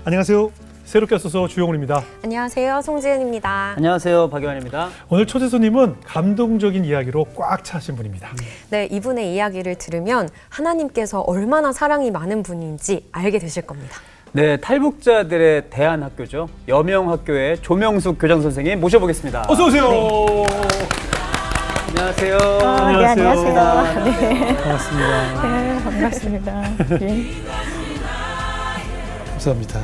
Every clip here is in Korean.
안녕하세요. 새롭게 써서 주영훈입니다. 안녕하세요. 송지은입니다. 안녕하세요. 박유환입니다. 오늘 초대 손님은 감동적인 이야기로 꽉 차신 분입니다. 네, 이분의 이야기를 들으면 하나님께서 얼마나 사랑이 많은 분인지 알게 되실 겁니다. 네, 탈북자들의 대안학교죠. 여명학교의 조명숙 교장 선생님 모셔보겠습니다. 어서 오세요. 네. 안녕하세요. 네, 안녕하세요. 네. 반갑습니다. 네, 반갑습니다. 네. 감사합니다.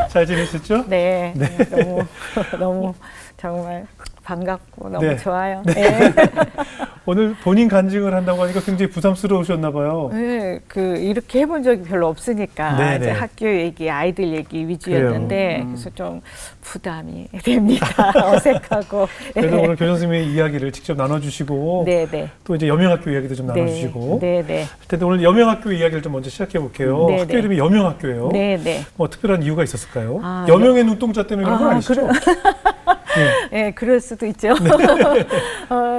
잘 지내셨죠? 네, 너무 정말 반갑고 너무 네. 좋아요. 네. 오늘 본인 간증을 한다고 하니까 굉장히 부담스러우셨나 봐요. 네, 이렇게 해본 적이 별로 없으니까 네네. 이제 학교 얘기, 아이들 얘기 위주였는데 그래서 좀 부담이 됩니다. 어색하고. 그래서 네. 오늘 교장 선생님의 이야기를 직접 나눠주시고 네. 또 이제 여명학교 이야기도 좀 나눠주시고 네. 할 텐데 오늘 여명학교 이야기를 좀 먼저 시작해 볼게요. 네네. 학교 이름이 여명학교예요. 네. 뭐 특별한 이유가 있었을까요? 아, 여명의 눈동자 때문에 그런 건 아니시죠? 네, 그럴 수도 있죠.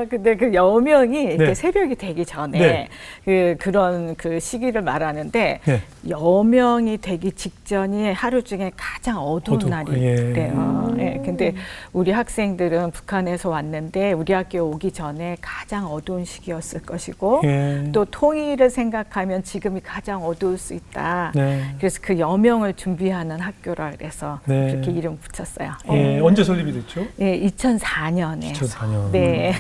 근데 그 여명이 이렇게 네. 새벽이 되기 전에 네. 그런 시기를 말하는데 네. 여명이 되기 직전이 하루 중에 가장 어두운 날이 돼요. 예, 근데 우리 학생들은 북한에서 왔는데 우리 학교에 오기 전에 가장 어두운 시기였을 것이고 또 통일을 생각하면 지금이 가장 어두울 수 있다. 네. 그래서 그 여명을 준비하는 학교라 그래서 네. 그렇게 이름 붙였어요. 언제 설립이 됐죠? 예, 2004년에. 2004년. 네.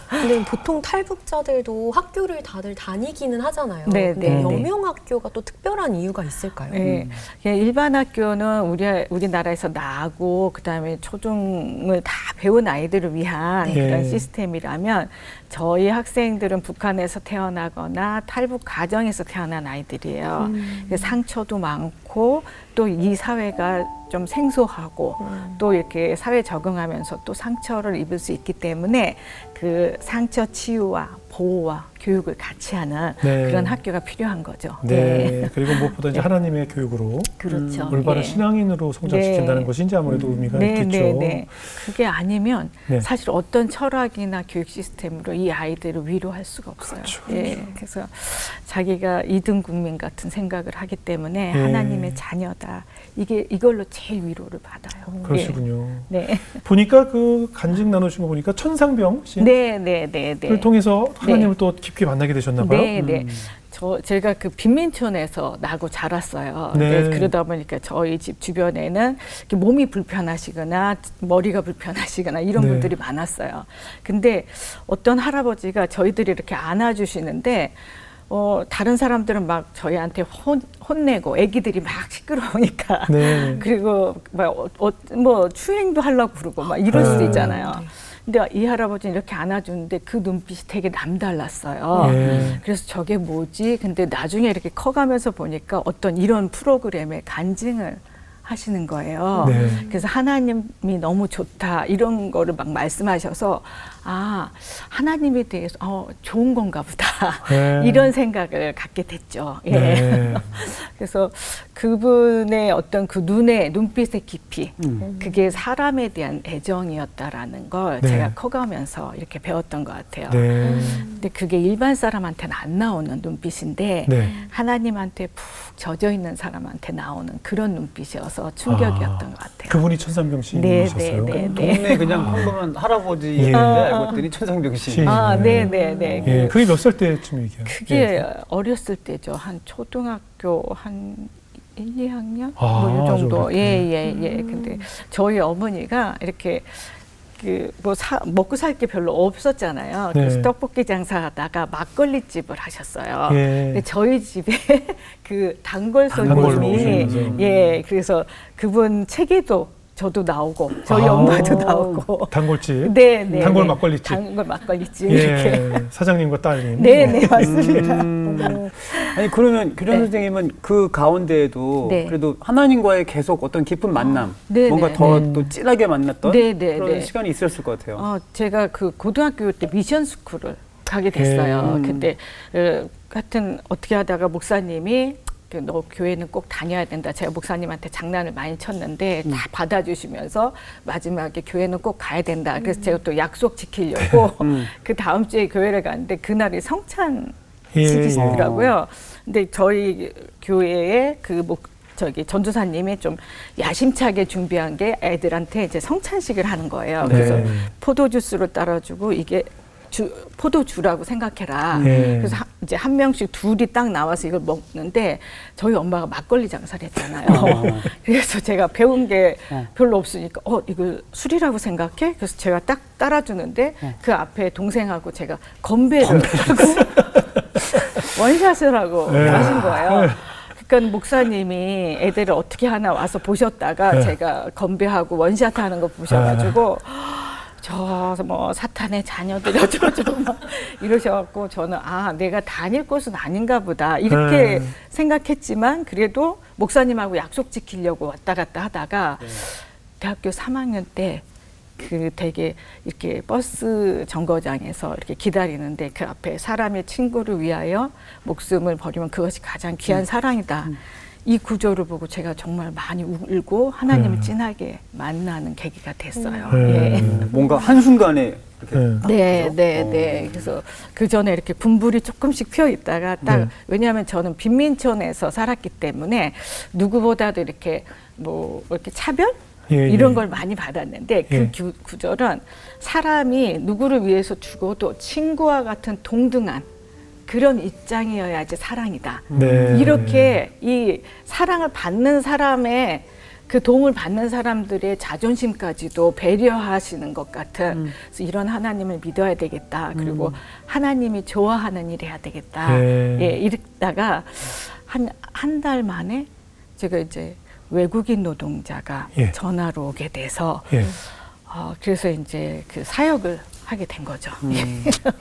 근데 보통 탈북자들도 학교를 다들 다니기는 하잖아요. 네, 근데 네. 여명학교가 또 특별한 이유가 있을까요? 네. 그냥 일반 학교는 우리나라에서 나고 그다음에 초중을 다 배운 아이들을 위한 네. 그런 시스템이라면 저희 학생들은 북한에서 태어나거나 탈북 가정에서 태어난 아이들이에요. 그래서 상처도 많고 또 이 사회가 좀 생소하고 또 이렇게 사회 적응하면서 또 상처를 입을 수 있기 때문에 그 상처 치유와 보호와 교육을 같이 하는 네. 그런 학교가 필요한 거죠. 네. 그리고 무엇보다 이제 하나님의 교육으로 그렇죠. 올바른 예. 신앙인으로 성장시킨다는 네. 것이 이제 아무래도 의미가 있겠죠. 네. 그게 아니면 네. 사실 어떤 철학이나 교육 시스템으로 이 아이들을 위로할 수가 없어요. 그렇죠. 예. 그래서 자기가 2등 국민 같은 생각을 하기 때문에 네. 하나님의 자녀다. 이걸로 제일 위로를 받아요. 그러시군요. 네. 보니까 그 간증 나누신 거 보니까 천상병 씨를 네. 통해서 하나님을 또 깊게 만나게 되셨나 봐요. 네. 제가 그 빈민촌에서 나고 자랐어요. 네. 그러다 보니까 저희 집 주변에는 이렇게 몸이 불편하시거나 머리가 불편하시거나 이런 네. 분들이 많았어요. 근데 어떤 할아버지가 저희들이 이렇게 안아주시는데 다른 사람들은 막 저희한테 혼내고 애기들이 막 시끄러우니까 네. 그리고 뭐 추행도 하려고 그러고 막 이럴 수도 있잖아요. 근데 이 할아버지는 이렇게 안아주는데 그 눈빛이 되게 남달랐어요. 네. 그래서 저게 뭐지? 근데 나중에 이렇게 커가면서 보니까 어떤 이런 프로그램에 간증을 하시는 거예요. 네. 그래서 하나님이 너무 좋다 이런 거를 막 말씀하셔서 하나님에 대해서 좋은 건가 보다 네. 이런 생각을 갖게 됐죠. 예. 네. 그래서 그분의 어떤 그 눈빛의 깊이 그게 사람에 대한 애정이었다라는 걸 네. 제가 커가면서 이렇게 배웠던 것 같아요. 네. 근데 그게 일반 사람한테는 안 나오는 눈빛인데 네. 하나님한테 푹 젖어 있는 사람한테 나오는 그런 눈빛이어서 충격이었던 것 같아요. 그분이 천상병 씨이셨어요. 동네 그냥 평범한 할아버지인데 알고 봤더니 천상병 씨. 시. 네네네. 예, 그게 몇 살 때쯤 얘기해요? 그게 어렸을 때죠. 한 초등학교 한 1, 2학년? 아, 뭐 이 정도. 좀 예. 근데 저희 어머니가 이렇게 먹고 살 게 별로 없었잖아요. 네. 그래서 떡볶이 장사하다가 막걸리 집을 하셨어요. 예. 근데 저희 집에 그 단골 단골로 손님이 오시면서. 그래서 그분 책에도 저도 나오고 저희 엄마도 나오고 단골집. 네. 단골 막걸리집. 단골 막걸리집 예. 이렇게. 사장님과 딸님. 네, 맞습니다. 아니 그러면 교장 선생님은 그 가운데에도 네. 그래도 하나님과의 계속 어떤 깊은 만남, 네, 뭔가 네. 더 또 진하게 만났던 네, 그런 시간이 있었을 것 같아요. 제가 그 고등학교 때 미션 스쿨을 가게 됐어요. 근데 하여튼 어떻게 하다가 목사님이 너 교회는 꼭 다녀야 된다. 제가 목사님한테 장난을 많이 쳤는데 다 받아주시면서 마지막에 교회는 꼭 가야 된다. 그래서 제가 또 약속 지키려고 그 다음 주에 교회를 갔는데 그날이 성찬 시기더라고요. 근데 저희 교회에 저기 전도사님이 좀 야심차게 준비한 게 애들한테 이제 성찬식을 하는 거예요. 네. 그래서 포도주스로 따라주고 이게 포도주라고 생각해라. 네. 그래서 이제 한 명씩 둘이 딱 나와서 이걸 먹는데 저희 엄마가 막걸리 장사를 했잖아요. 그래서 제가 배운 게 별로 없으니까 이거 술이라고 생각해? 그래서 제가 딱 따라주는데 그 앞에 동생하고 제가 건배를 하고 원샷을 하고 네. 마신 거예요. 그러니까 목사님이 애들을 어떻게 하나 와서 보셨다가 네. 제가 건배하고 원샷 하는 거 보셔가지고 저 뭐 사탄의 자녀들 어쩌고 막 이러셔갖고 저는 내가 다닐 곳은 아닌가 보다 이렇게 생각했지만 그래도 목사님하고 약속 지키려고 왔다 갔다 하다가 대학교 3학년 때 그 되게 이렇게 버스 정거장에서 이렇게 기다리는데 그 앞에 사람의 친구를 위하여 목숨을 버리면 그것이 가장 귀한 사랑이다. 이 구조를 보고 제가 정말 많이 울고 하나님을 진하게 만나는 계기가 됐어요. 예. 뭔가 한순간에 이렇게 네. 그래서 그 전에 이렇게 분불이 조금씩 피어 있다가 딱 왜냐하면 저는 빈민촌에서 살았기 때문에 누구보다도 이렇게 뭐 이렇게 차별 이런 걸 많이 받았는데 그 구절은 사람이 누구를 위해서 죽어도 친구와 같은 동등한 그런 입장이어야지 사랑이다. 네. 이렇게 이 사랑을 받는 사람의 그 도움을 받는 사람들의 자존심까지도 배려하시는 것 같은 그래서 이런 하나님을 믿어야 되겠다. 그리고 하나님이 좋아하는 일 해야 되겠다. 이랬다가 한 달 만에 제가 이제 외국인 노동자가 전화로 오게 돼서 그래서 이제 그 사역을 하게 된 거죠.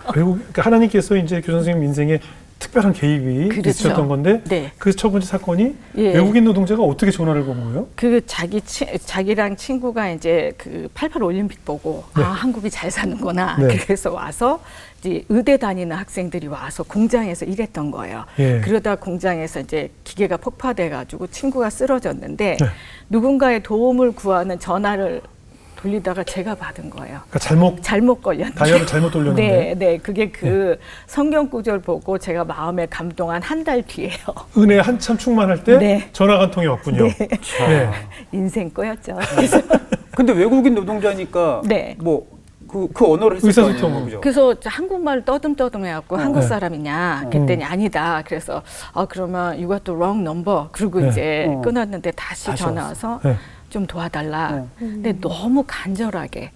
그러니까 하나님께서 이제 교장 선생님 인생에 특별한 개입이 있으셨던 건데 그 첫 번째 사건이 외국인 노동자가 어떻게 전화를 건 거예요? 그 자기랑 친구가 이제 그 88 올림픽 보고 한국이 잘 사는구나. 그래서 와서 이제 의대 다니는 학생들이 와서 공장에서 일했던 거예요. 그러다 공장에서 이제 기계가 폭파돼가지고 친구가 쓰러졌는데 누군가의 도움을 구하는 전화를 돌리다가 제가 받은 거예요. 그러니까 잘못 걸렸는데. 다이얼을 잘못 돌렸는데. 네. 그게 그 성경 구절 보고 제가 마음에 감동한 한 달 뒤에요. 은혜 한참 충만할 때 전화가 한 통이 왔군요. 인생 거였죠. 근데 외국인 노동자니까 뭐 그 언어를 했을 의사소통. 거죠. 그래서 한국말 떠듬떠듬 해갖고 한국 사람이냐 그랬더니 아니다. 그래서 그러면 you got the wrong number. 그리고 이제 끊었는데 다시 전화 와서 좀 도와달라. 근데 너무 간절하게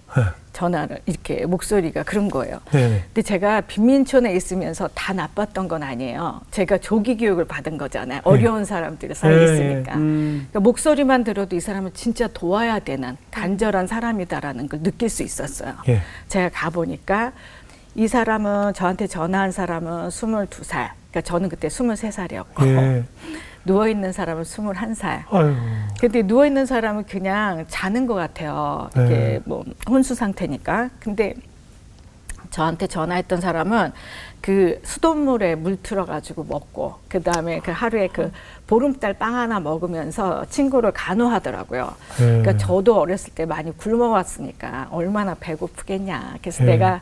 전화를 이렇게 목소리가 그런 거예요. 근데 제가 빈민촌에 있으면서 다 나빴던 건 아니에요. 제가 조기 교육을 받은 거잖아요. 어려운 사람들이 살고 있으니까. 그러니까 목소리만 들어도 이 사람은 진짜 도와야 되는 간절한 사람이다라는 걸 느낄 수 있었어요. 제가 가보니까 이 사람은 저한테 전화한 사람은 22살. 그러니까 저는 그때 23살이었고 누워있는 사람은 21살. 근데 누워있는 사람은 그냥 자는 것 같아요. 이게 뭐 혼수 상태니까. 근데 저한테 전화했던 사람은 그 수돗물에 물 틀어가지고 먹고 그 다음에 그 하루에 그 보름달 빵 하나 먹으면서 친구를 간호하더라고요. 그러니까 저도 어렸을 때 많이 굶어왔으니까 얼마나 배고프겠냐. 그래서 내가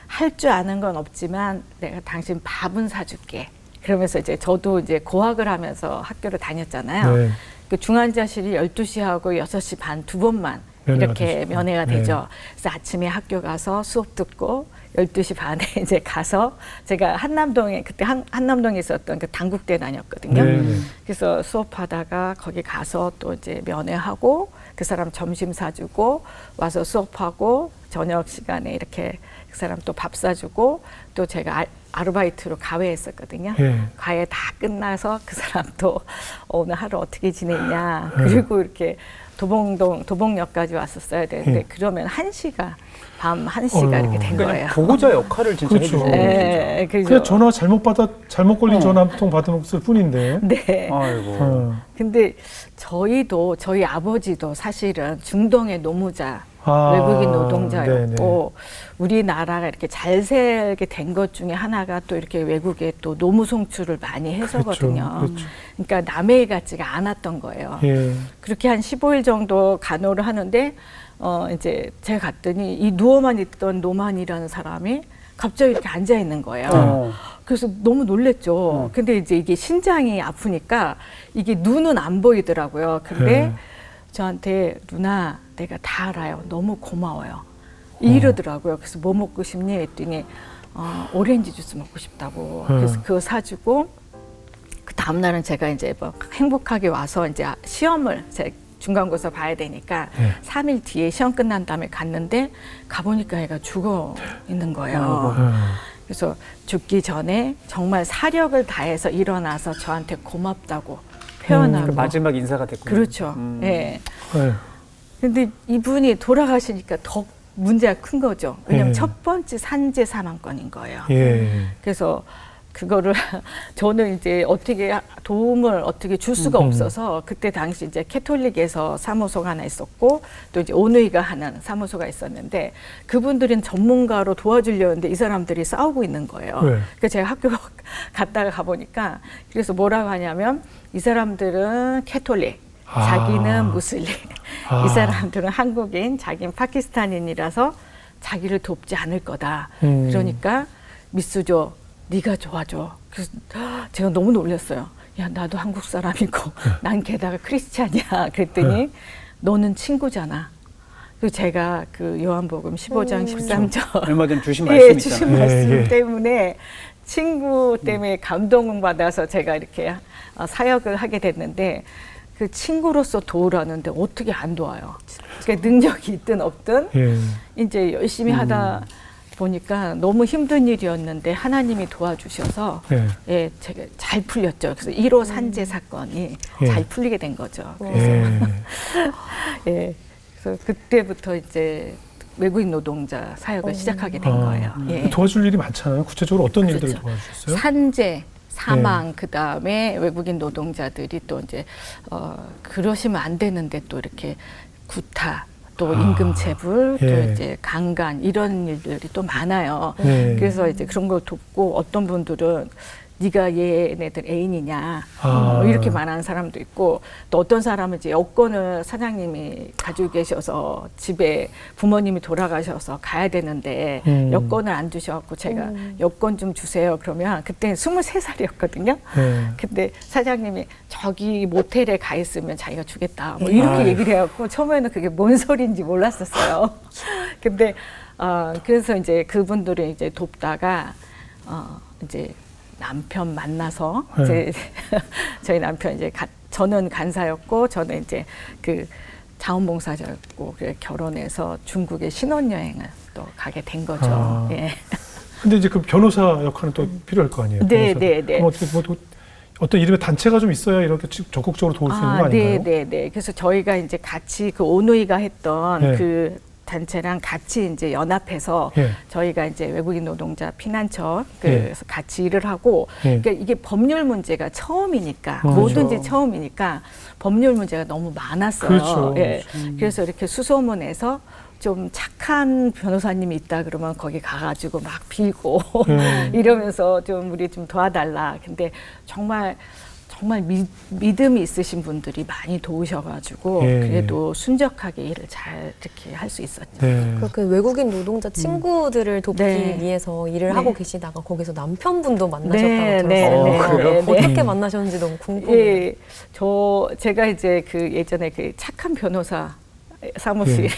할 줄 아는 건 없지만 내가 당신 밥은 사줄게. 그러면서 이제 저도 이제 고학을 하면서 학교를 다녔잖아요. 그 중환자실이 12시하고 6시 반 2번만 이렇게 면회가 되죠. 그래서 아침에 학교 가서 수업 듣고 12시 반에 이제 가서 제가 한남동에 그때 한남동에 있었던 그 단국대 다녔거든요. 그래서 수업하다가 거기 가서 또 이제 면회하고 그 사람 점심 사주고 와서 수업하고 저녁 시간에 이렇게 그 사람 또 밥 사주고 또 제가 아르바이트로 가회했었거든요. 가회 다 끝나서 그 사람 또 오늘 하루 어떻게 지냈냐. 그리고 이렇게 도봉역까지 왔었어야 되는데 그러면 1시가 밤 1시가 이렇게 된 거예요. 보호자 역할을 진짜 해주죠. 그냥 전화 잘못 걸린 전화 한 통 받았을 뿐인데. 아이고. 근데 저희 아버지도 사실은 중동의 노무자 외국인 노동자였고 우리나라가 이렇게 잘 살게 된 것 중에 하나가 또 이렇게 외국에 또 노무 송출을 많이 해서거든요. 그러니까 남의 일 같지가 않았던 거예요. 그렇게 한 15일 정도 간호를 하는데 이제 제가 갔더니 이 누워만 있던 노만이라는 사람이 갑자기 이렇게 앉아 있는 거예요. 그래서 너무 놀랬죠. 근데 이제 이게 신장이 아프니까 이게 눈은 안 보이더라고요. 근데 저한테 누나 내가 다 알아요. 너무 고마워요. 이러더라고요. 그래서 뭐 먹고 싶니? 했더니 오렌지 주스 먹고 싶다고. 그래서 그거 사주고 그 다음 날은 제가 이제 뭐 행복하게 와서 이제 시험을 제 중간고사 봐야 되니까 3일 뒤에 시험 끝난 다음에 갔는데 가보니까 애가 죽어 있는 거예요. 그래서 죽기 전에 정말 사력을 다해서 일어나서 저한테 고맙다고 표현하고 마지막 인사가 됐군요. 그렇죠. 예. 근데 이분이 돌아가시니까 더 문제가 큰 거죠. 왜냐하면 첫 번째 산재 사망건인 거예요. 그래서 그거를 저는 이제 어떻게 도움을 어떻게 줄 수가 없어서 그때 당시 이제 캐톨릭에서 사무소가 하나 있었고 또 이제 온의가 하는 사무소가 있었는데 그분들은 전문가로 도와주려는데 이 사람들이 싸우고 있는 거예요. 그래서 제가 학교 갔다가 가보니까 그래서 뭐라고 하냐면 이 사람들은 캐톨릭, 자기는 무슬림, 이 사람들은 한국인, 자기는 파키스탄인이라서 자기를 돕지 않을 거다. 그러니까 미수조 네가 도와줘. 그래서 제가 너무 놀랐어요. 야, 나도 한국 사람이고 난 게다가 크리스찬이야. 그랬더니 너는 친구잖아. 그리고 제가 그 요한복음 15장 13절 얼마 전에 주신 말씀 있잖아요. 주신 말씀 때문에 친구 때문에 감동을 받아서 제가 이렇게 사역을 하게 됐는데 그 친구로서 도우라는데 어떻게 안 도와요. 그러니까 능력이 있든 없든 이제 열심히 하다 보니까 너무 힘든 일이었는데 하나님이 도와주셔서 예, 제가 잘 풀렸죠. 그래서 1호 산재 사건이 잘 풀리게 된 거죠. 그래서 예, 그래서 그때부터 이제 외국인 노동자 사역을 시작하게 된 거예요. 예. 도와줄 일이 많잖아요. 구체적으로 어떤 일들을 도와주셨어요? 산재, 사망, 그 다음에 외국인 노동자들이 또 이제 그러시면 안 되는데 또 이렇게 구타. 또 임금체불, 또 이제 강간 이런 일들이 또 많아요. 그래서 이제 그런 걸 돕고 어떤 분들은 네가 얘네들 애인이냐 이렇게 말하는 사람도 있고 또 어떤 사람은 이제 여권을 사장님이 가지고 계셔서 집에 부모님이 돌아가셔서 가야 되는데 여권을 안 주셔갖고 제가 여권 좀 주세요. 그러면 그때 23살이었거든요. 근데 사장님이 저기 모텔에 가 있으면 자기가 주겠다. 뭐 이렇게 얘기를 해갖고 처음에는 그게 뭔 소리인지 몰랐었어요. 근데 그래서 이제 그분들을 이제 돕다가 이제 남편 만나서 이제 저희 남편 이제 저는 간사였고 저는 이제 그 자원봉사자였고 결혼해서 중국에 신혼여행을 또 가게 된 거죠. 예. 근데 이제 그 변호사 역할은 또 필요할 거 아니에요? 네. 그럼 어떻게 뭐 어떤 이름의 단체가 좀 있어야 이렇게 적극적으로 도울 수 있는 거 아닌가요? 네. 그래서 저희가 이제 같이 그 온의가 했던 그 단체랑 같이 이제 연합해서 저희가 이제 외국인 노동자 피난처 그래서 같이 일을 하고 그러니까 이게 법률 문제가 처음이니까 뭐든지 처음이니까 법률 문제가 너무 많았어요. 그렇죠. 그래서 이렇게 수소문해서 좀 착한 변호사님이 있다 그러면 거기 가가지고 막 빌고 이러면서 좀 우리 좀 도와달라. 근데 정말 믿음이 있으신 분들이 많이 도우셔가지고 그래도 순적하게 일을 잘 이렇게 할 수 있었죠. 그렇게 외국인 노동자 친구들을 돕기 위해서 일을 하고 계시다가 거기서 남편분도 만나셨다고 들었어요. 어떻게 만나셨는지 너무 궁금해요. 제가 이제 그 예전에 그 착한 변호사 사무실에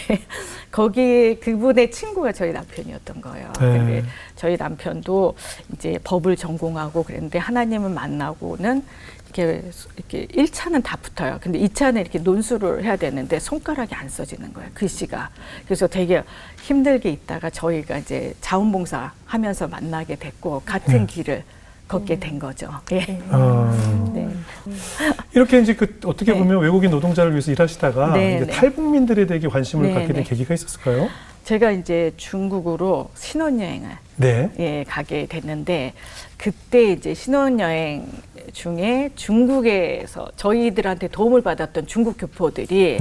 거기 그분의 친구가 저희 남편이었던 거예요. 근데 저희 남편도 이제 법을 전공하고 그랬는데 하나님을 만나고는 이렇게 1차는 다 붙어요. 근데 2차는 이렇게 논술을 해야 되는데 손가락이 안 써지는 거예요. 글씨가. 그래서 되게 힘들게 있다가 저희가 이제 자원봉사 하면서 만나게 됐고 같은 길을 걷게 된 거죠. 이렇게 이제 그 어떻게 보면 외국인 노동자를 위해서 일하시다가 이제 탈북민들에 대해 관심을 갖게 된 계기가 있었을까요? 제가 이제 중국으로 신혼여행을 가게 됐는데 그때 이제 신혼여행 중에 중국에서 저희들한테 도움을 받았던 중국 교포들이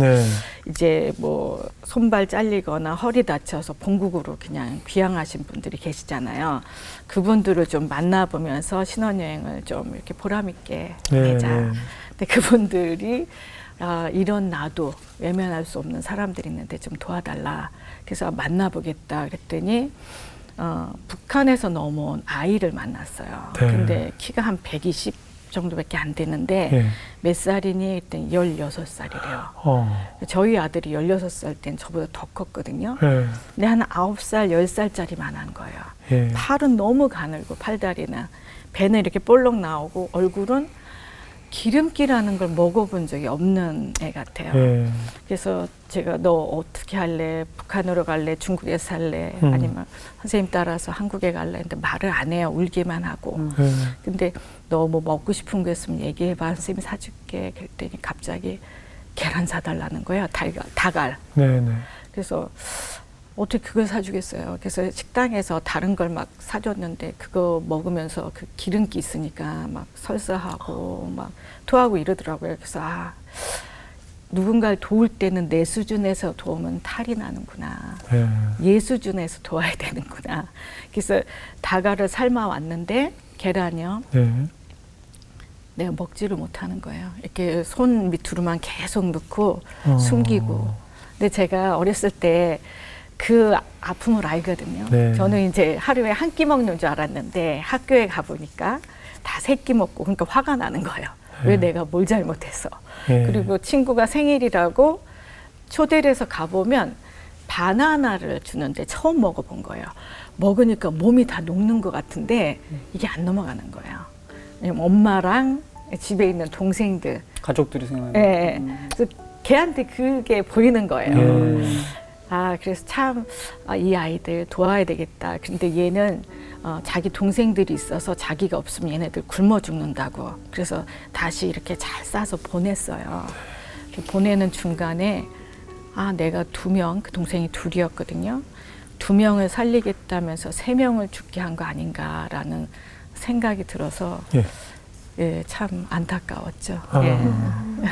이제 뭐 손발 잘리거나 허리 다쳐서 본국으로 그냥 귀향하신 분들이 계시잖아요. 그분들을 좀 만나보면서 신혼여행을 좀 이렇게 보람 있게 보내자. 근데 그분들이 이런 나도 외면할 수 없는 사람들이 있는데 좀 도와달라. 그래서 만나보겠다 그랬더니 북한에서 넘어온 아이를 만났어요. 네. 근데 키가 한 120 정도밖에 안 되는데 예. 몇 살이니? 했더니 16살이래요. 저희 아들이 16살 땐 저보다 더 컸거든요. 예. 근데 한 9살, 10살짜리만 한 거예요. 예. 팔은 너무 가늘고 팔다리나 배는 이렇게 볼록 나오고 얼굴은 기름기라는 걸 먹어본 적이 없는 애 같아요. 예. 그래서 제가 너 어떻게 할래? 북한으로 갈래? 중국에 살래? 아니면 선생님 따라서 한국에 갈래? 근데 말을 안 해요. 울기만 하고. 근데 너 뭐 먹고 싶은 거 있으면 얘기해봐. 선생님이 사줄게. 그랬더니 갑자기 계란 사달라는 거야. 닭알. 네네. 그래서 어떻게 그걸 사주겠어요. 그래서 식당에서 다른 걸 막 사줬는데 그거 먹으면서 그 기름기 있으니까 막 설사하고 막 토하고 이러더라고요. 그래서 누군가를 도울 때는 내 수준에서 도우면 탈이 나는구나. 얘 수준에서 도와야 되는구나. 그래서 닭알을 삶아 왔는데 계란이요. 네. 내가 먹지를 못하는 거예요. 이렇게 손 밑으로만 계속 넣고 숨기고. 근데 제가 어렸을 때 그 아픔을 알거든요. 네. 저는 이제 하루에 한 끼 먹는 줄 알았는데 학교에 가보니까 다 세 끼 먹고 그러니까 화가 나는 거예요. 왜 내가 뭘 잘못했어. 그리고 친구가 생일이라고 초대를 해서 가보면 바나나를 주는데 처음 먹어본 거예요. 먹으니까 몸이 다 녹는 것 같은데 이게 안 넘어가는 거예요. 왜냐면 엄마랑 집에 있는 동생들. 가족들이 생각나요. 네. 그래서 걔한테 그게 보이는 거예요. 그래서 참, 이 아이들 도와야 되겠다. 근데 얘는 자기 동생들이 있어서 자기가 없으면 얘네들 굶어 죽는다고. 그래서 다시 이렇게 잘 싸서 보냈어요. 보내는 중간에 내가 2명, 그 동생이 2이었거든요. 2명을 살리겠다면서 3명을 죽게 한 거 아닌가라는 생각이 들어서 예, 참 안타까웠죠.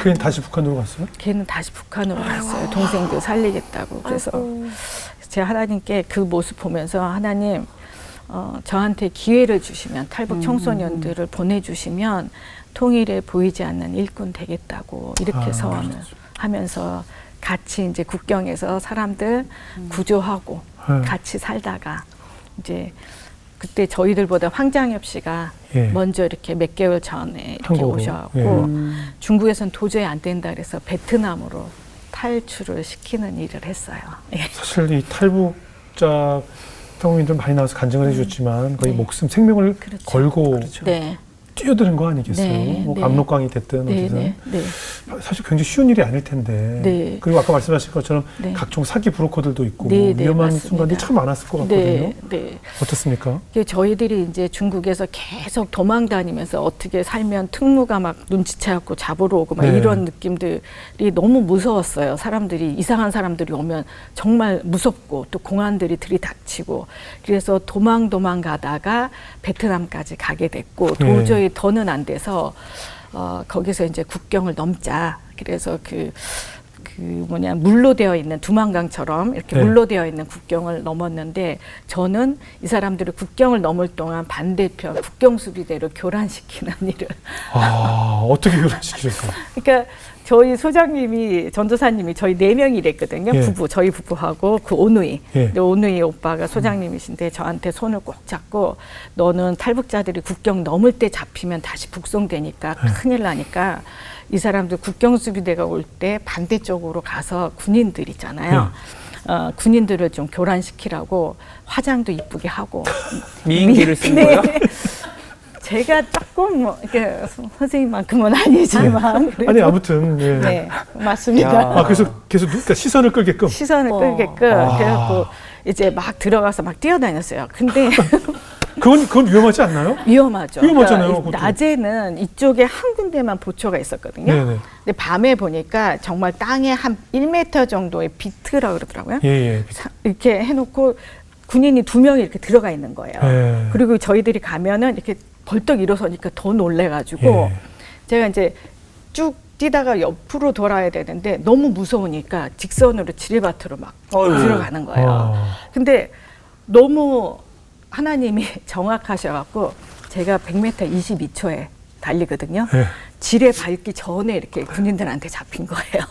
걔는 다시 북한으로 갔어요? 걔는 다시 북한으로 갔어요. 동생들 살리겠다고. 그래서 제가 하나님께 그 모습 보면서 하나님 저한테 기회를 주시면 탈북 청소년들을 보내주시면 통일에 보이지 않는 일꾼 되겠다고 이렇게 서원을 하면서 같이 이제 국경에서 사람들 구조하고 같이 살다가 이제 그때 저희들보다 황장엽 씨가 먼저 이렇게 몇 개월 전에 이렇게 오셔갖고 중국에선 도저히 안 된다 그래서 베트남으로 탈출을 시키는 일을 했어요. 사실 이 탈북자 탈북민들 많이 나와서 간증을 해주셨지만 거의 목숨 생명을 걸고 뛰어드는 거 아니겠어요? 뭐 압록강이 됐든 어쨌든 사실 굉장히 쉬운 일이 아닐 텐데 그리고 아까 말씀하신 것처럼 각종 사기 브로커들도 있고 위험한 맞습니다. 순간이 참 많았을 것 같거든요. 어떻습니까? 저희들이 이제 중국에서 계속 도망 다니면서 어떻게 살면 특무가 막 눈치채갖고 잡으러 오고 막 이런 느낌들이 너무 무서웠어요. 사람들이 이상한 사람들이 오면 정말 무섭고 또 공안들이 들이닥치고 그래서 도망 가다가 베트남까지 가게 됐고 도저히 더는 안 돼서 거기서 이제 국경을 넘자. 그래서 물로 되어 있는 두만강처럼 이렇게 물로 되어 있는 국경을 넘었는데 저는 이 사람들을 국경을 넘을 동안 반대편 국경수비대로 교란시키는 일을. 어떻게 교란시키셨어요? 그러니까 저희 소장님이 전도사님이 저희 4명이 일했거든요. 저희 부부하고 그 오누이. 근데 오누이 오빠가 소장님이신데 저한테 손을 꼭 잡고 너는 탈북자들이 국경 넘을 때 잡히면 다시 북송되니까 큰일 나니까 이 사람들 국경수비대가 올 때 반대쪽으로 가서 군인들 있잖아요. 군인들을 좀 교란시키라고 화장도 이쁘게 하고 미인기를 쓴 거예요? 제가 조금 이렇게 선생님만큼은 아니지만 아니 아무튼 맞습니다. 그래서 계속 시선을 끌게끔 그래갖고 이제 막 들어가서 막 뛰어다녔어요. 근데 그건 위험하지 않나요? 위험하죠. 위험하잖아요. 그러니까 낮에는 이쪽에 한 군데만 보초가 있었거든요. 근데 밤에 보니까 정말 땅에 한 1m 정도의 비트라고 그러더라고요. 이렇게 해놓고 군인이 2명이 이렇게 들어가 있는 거예요. 그리고 저희들이 가면은 이렇게 벌떡 일어서니까 더 놀래가지고 제가 이제 쭉 뛰다가 옆으로 돌아야 되는데 너무 무서우니까 직선으로 지뢰밭으로 막 들어가는 거예요. 근데 너무 하나님이 정확하셔갖고 제가 100m 22초에 달리거든요. 지뢰 밟기 전에 이렇게 군인들한테 잡힌 거예요.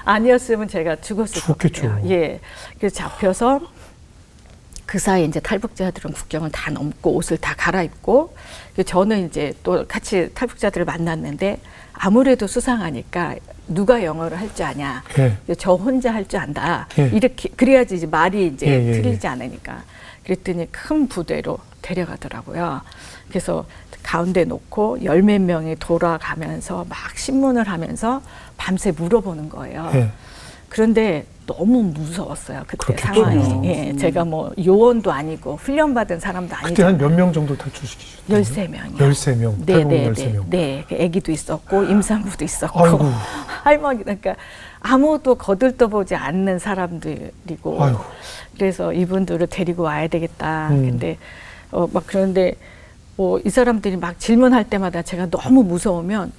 아니었으면 제가 죽었을 거예요. 그래서 잡혀서 그 사이에 이제 탈북자들은 국경을 다 넘고 옷을 다 갈아입고 저는 이제 또 같이 탈북자들을 만났는데 아무래도 수상하니까 누가 영어를 할 줄 아냐. 저 혼자 할 줄 안다. 이렇게 그래야지 이제 말이 이제 틀리지 않으니까. 그랬더니 큰 부대로 데려가더라고요. 그래서 가운데 놓고 10몇 명이 돌아가면서 막 신문을 하면서 밤새 물어보는 거예요. 그런데 너무 무서웠어요. 그때 그렇겠죠. 상황이. 제가 뭐 요원도 아니고 훈련받은 사람도 아니고. 그때 한 몇 명 정도 탈출시키셨어요? 13명이요. 13명. 탈북민 13명. 네. 아기도 있었고 임산부도 있었고 아이고. 할머니 그러니까 아무도 거들떠보지 않는 사람들이고 아이고. 그래서 이분들을 데리고 와야 되겠다. 근데 막 그런데 뭐 이 사람들이 막 질문할 때마다 제가 너무 무서우면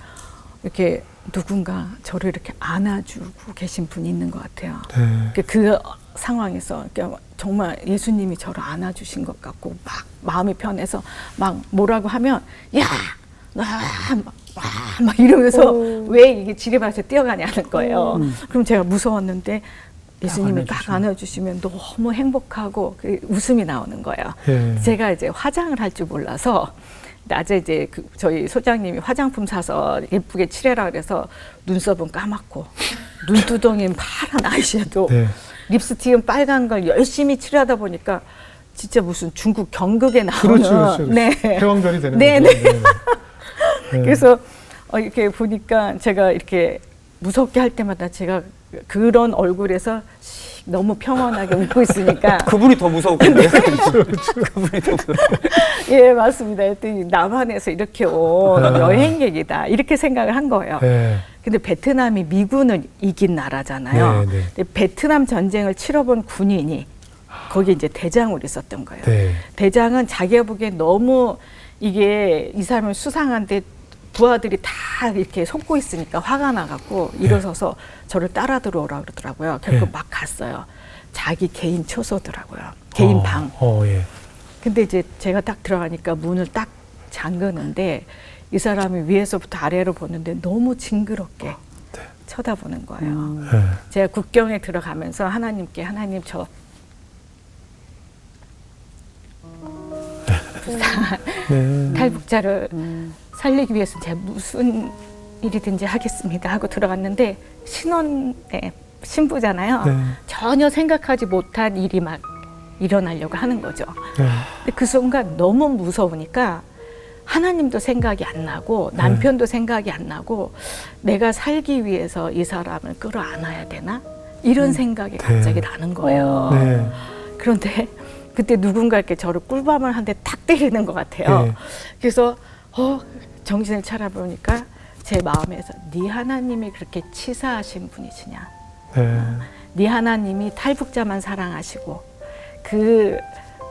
이렇게 누군가 저를 이렇게 안아주고 계신 분이 있는 것 같아요. 그 상황에서 정말 예수님이 저를 안아주신 것 같고 막 마음이 편해서 막 뭐라고 하면 야! 막 이러면서 왜 이게 지뢰밭에 뛰어가냐는 거예요. 그럼 제가 무서웠는데 예수님이 딱 안아주시면 너무 행복하고 그 웃음이 나오는 거예요. 제가 이제 화장을 할 줄 몰라서 낮에 이제 저희 소장님이 화장품 사서 예쁘게 칠해라 그래서 눈썹은 까맣고 눈두덩이는 파란 아이섀도우 립스틱은 빨간 걸 열심히 칠하다 보니까 진짜 무슨 중국 경극에 나오는 그렇죠. 네. 태왕별이 되는 거죠. 그래서 이렇게 보니까 제가 이렇게 무섭게 할 때마다 제가 그런 얼굴에서 너무 평온하게 웃고 있으니까 그분이 더 무서웠겠네요. 그분이 더 무서워. 예, 맞습니다. 그랬더니 남한에서 이렇게 온 여행객이다 이렇게 생각을 한 거예요. 근데 베트남이 미군을 이긴 나라잖아요. 근데 베트남 전쟁을 치러본 군인이 거기 이제 대장으로 있었던 거예요. 대장은 자기가 보기엔 너무 이게 이 사람은 수상한데 부하들이 다 이렇게 속고 있으니까 화가 나갖고 일어서서 저를 따라 들어오라 그러더라고요. 결국 막 갔어요. 자기 개인 초소더라고요. 개인 방. 근데 이제 제가 딱 들어가니까 문을 딱 잠그는데 이 사람이 위에서부터 아래로 보는데 너무 징그럽게 쳐다보는 거예요. 제가 국경에 들어가면서 하나님께 하나님 저 탈북자를 살리기 위해서 제가 무슨 일이든지 하겠습니다 하고 들어갔는데 신혼의 신부잖아요. 전혀 생각하지 못한 일이 막 일어나려고 하는 거죠. 근데 그 순간 너무 무서우니까 하나님도 생각이 안 나고 남편도 생각이 안 나고 내가 살기 위해서 이 사람을 끌어안아야 되나? 이런 생각이 갑자기 나는 거예요. 그런데 그때 누군가 이렇게 저를 꿀밤을 한 대 탁 때리는 것 같아요. 그래서 정신을 차려보니까 제 마음에서 네 하나님이 그렇게 치사하신 분이시냐. 네 하나님이 탈북자만 사랑하시고 그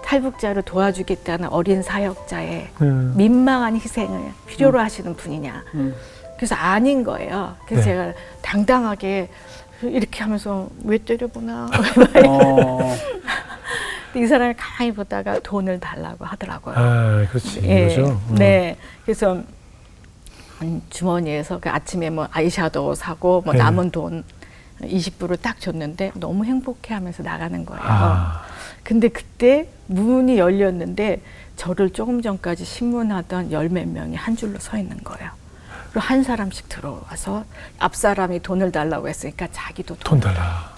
탈북자를 도와주겠다는 어린 사역자의 민망한 희생을 필요로 하시는 분이냐. 그래서 아닌 거예요. 그래서 제가 당당하게 이렇게 하면서 왜 때려보나. 이 사람을 가만히 보다가 돈을 달라고 하더라고요. 그렇지. 그렇죠. 네. 그래서 주머니에서 그 아침에 뭐 아이샤도우 사고 뭐 남은 돈 20불을 딱 줬는데 너무 행복해하면서 나가는 거예요. 근데 그때 문이 열렸는데 저를 조금 전까지 신문하던 10몇 명이 한 줄로 서 있는 거예요. 그리고 한 사람씩 들어와서 앞 사람이 돈을 달라고 했으니까 자기도 돈 달라.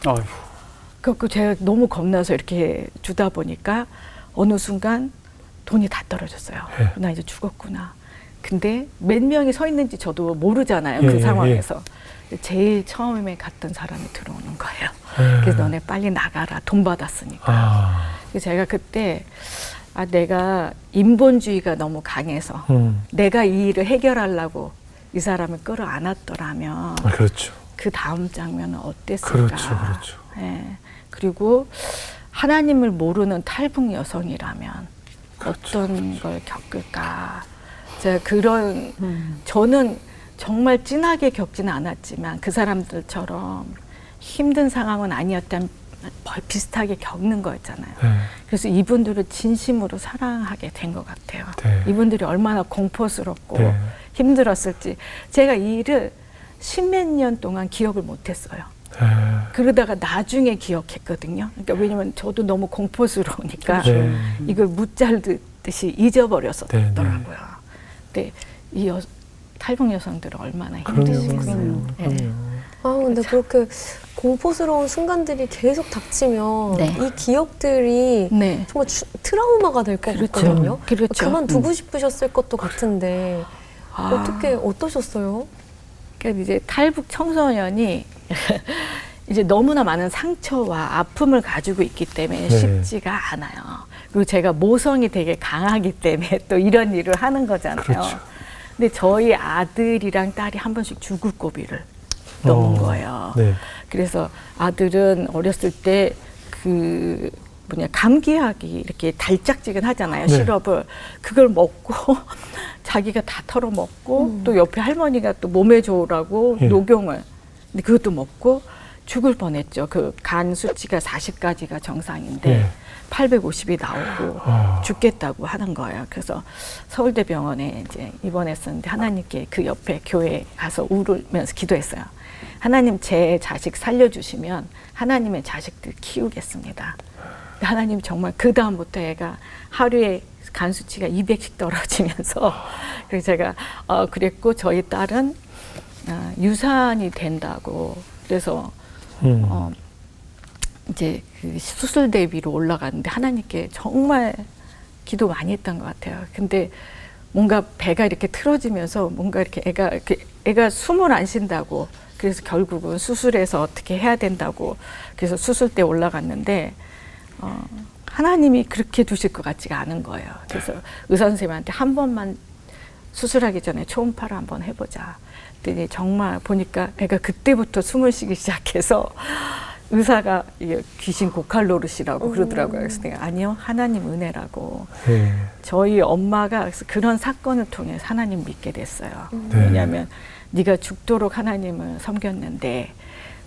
그 제가 너무 겁나서 이렇게 주다 보니까 어느 순간 돈이 다 떨어졌어요. 나 이제 죽었구나. 근데 몇 명이 서 있는지 저도 모르잖아요. 그 상황에서. 제일 처음에 갔던 사람이 들어오는 거예요. 그래서 너네 빨리 나가라. 돈 받았으니까. 그래서 제가 그때 내가 인본주의가 너무 강해서 내가 이 일을 해결하려고 이 사람을 끌어안았더라면 그 다음 장면은 어땠을까. 그리고 하나님을 모르는 탈북 여성이라면 어떤 걸 겪을까. 제가 그런 저는 정말 진하게 겪지는 않았지만 그 사람들처럼 힘든 상황은 아니었다면 비슷하게 겪는 거였잖아요. 그래서 이분들을 진심으로 사랑하게 된 것 같아요. 이분들이 얼마나 공포스럽고 힘들었을지 제가 이 일을 십몇 년 동안 기억을 못했어요. 그러다가 나중에 기억했거든요. 그러니까 왜냐면 저도 너무 공포스러우니까 이걸 무짤듯이 잊어버렸었더라고요. 근데 이 탈북 여성들은 얼마나 힘드시겠어요. 근데 그렇게 공포스러운 순간들이 계속 닥치면 이 기억들이 정말 트라우마가 될 것 같거든요. 그렇죠. 그만두고 싶으셨을 것도 같은데 어떻게 어떠셨어요? 그러니까 이제 탈북 청소년이 이제 너무나 많은 상처와 아픔을 가지고 있기 때문에 쉽지가 않아요. 그리고 제가 모성이 되게 강하기 때문에 또 이런 일을 하는 거잖아요. 그렇죠. 근데 저희 아들이랑 딸이 한 번씩 죽을 고비를 넘은 거예요. 그래서 아들은 어렸을 때 감기약이 이렇게 달짝지근하잖아요. 시럽을. 그걸 먹고 자기가 다 털어먹고 또 옆에 할머니가 또 몸에 좋으라고 녹용을. 근데 그것도 먹고 죽을 뻔했죠. 그 간 수치가 40까지가 정상인데 850이 나오고 죽겠다고 하는 거예요. 그래서 서울대병원에 이제 입원했었는데 하나님께 그 옆에 교회에 가서 울면서 기도했어요. 하나님 제 자식 살려주시면 하나님의 자식들 키우겠습니다. 하나님 정말 그 다음부터 애가 하루에 간 수치가 200씩 떨어지면서 그래서 제가 그랬고 저희 딸은 유산이 된다고 그래서 이제 그 수술 대비로 올라갔는데 하나님께 정말 기도 많이 했던 것 같아요. 근데 뭔가 배가 이렇게 틀어지면서 뭔가 이렇게 애가 숨을 안 쉰다고 그래서 결국은 수술해서 어떻게 해야 된다고 그래서 수술대 올라갔는데 하나님이 그렇게 두실 것 같지가 않은 거예요. 그래서 의사 선생님한테 한 번만 수술하기 전에 초음파를 한번 해보자. 그랬더니 정말 보니까 애가 그때부터 숨을 쉬기 시작해서 의사가 귀신 고칼 노릇이라고 그러더라고요. 그래서 내가 아니요, 하나님 은혜라고. 저희 엄마가 그런 사건을 통해 하나님 믿게 됐어요. 왜냐하면 네가 죽도록 하나님을 섬겼는데